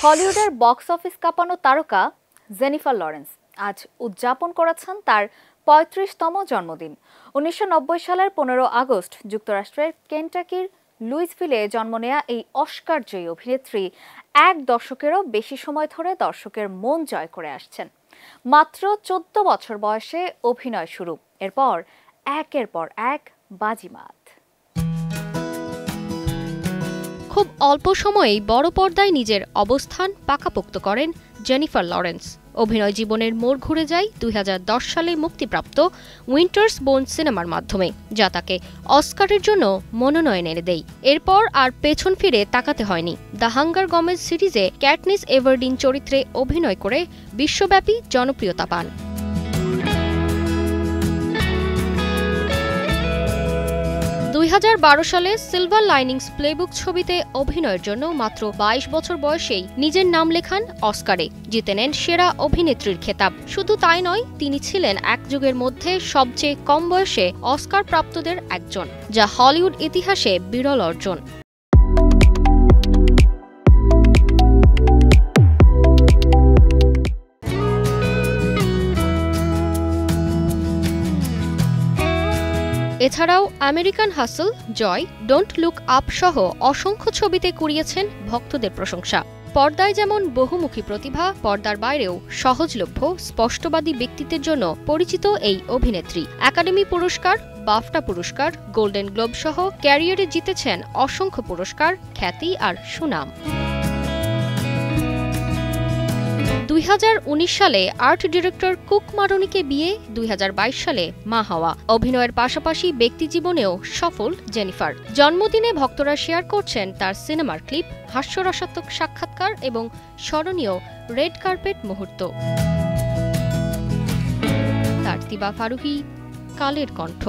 হলিউডের box office কাঁপানো তারকা জেনিফার লরেন্স আজ উদযাপন করেছেন তার ৩৫তম জন্মদিন। ১৯৯০ সালের ১৫ আগস্ট যুক্তরাষ্ট্রের কেন্টাকির লুইসভিলে জন্ম নেয়া এই অস্কারজয়ী অভিনেত্রী এক দশকেরও বেশি সময় ধরে দর্শকের মন জয় করে আসছেন। মাত্র ১৪ বছর বয়সে অভিনয় শুরু, এরপর একের পর এক বাজিমাত। খুব অল্প সময়েই বড় পর্দায় নিজের অবস্থান পাকাপোক্ত করেন জেনিফার লরেন্স। অভিনয় জীবনের মোড় ঘুরে যায় ২০১০ সালে মুক্তিপ্রাপ্ত উইন্টার্স বোন সিনেমার মাধ্যমে, যা তাকে অস্কারের জন্য মনোনয়ন এনে দেয়। এরপর আর পেছন ফিরে তাকাতে হয়নি। দ্য হাঙ্গার গমেজ সিরিজে ক্যাটনিস এভারডিন চরিত্রে অভিনয় করে বিশ্বব্যাপী জনপ্রিয়তা পান। ২০১২ সালে সিলভার লাইনিংস প্লেবুক ছবিতে অভিনয়ের জন্য মাত্র ২২ বছর বয়সেই নিজের নাম লেখান অস্কারে, জিতে নেন সেরা অভিনেত্রীর খেতাব। শুধু তাই নয়, তিনি ছিলেন এক যুগের মধ্যে সবচেয়ে কম বয়সে অস্কার প্রাপ্তদের একজন, যা হলিউড ইতিহাসে বিরল অর্জন। এছাড়াও আমেরিকান হাসল, জয়, ডোন্ট লুক আপ সহ অসংখ্য ছবিতে কুড়িয়েছেন ভক্তদের প্রশংসা। পর্দায় যেমন বহুমুখী প্রতিভা, পর্দার বাইরেও সহজলভ্য স্পষ্টবাদী ব্যক্তিত্বের জন্য পরিচিত এই অভিনেত্রী একাডেমি পুরস্কার, বাফটা পুরস্কার, গোল্ডেন গ্লোব সহ ক্যারিয়ারে জিতেছেন অসংখ্য পুরস্কার, খ্যাতি আর সুনাম। ২০১৯ সালে আর্ট ডিরেক্টর কুক মারোনিকে বিয়ে, ২০২২ সালে মা হওয়া। অভিনয়ের পাশাপাশি ব্যক্তিজীবনেও সফল জেনিফার। জন্মদিনে ভক্তরা শেয়ার করছেন তার সিনেমার ক্লিপ, হাস্যরসাত্মক সাক্ষাৎকার এবং স্মরণীয় রেড কার্পেট মুহূর্ত। তারতিবা ফারুহী, কালের কণ্ঠ।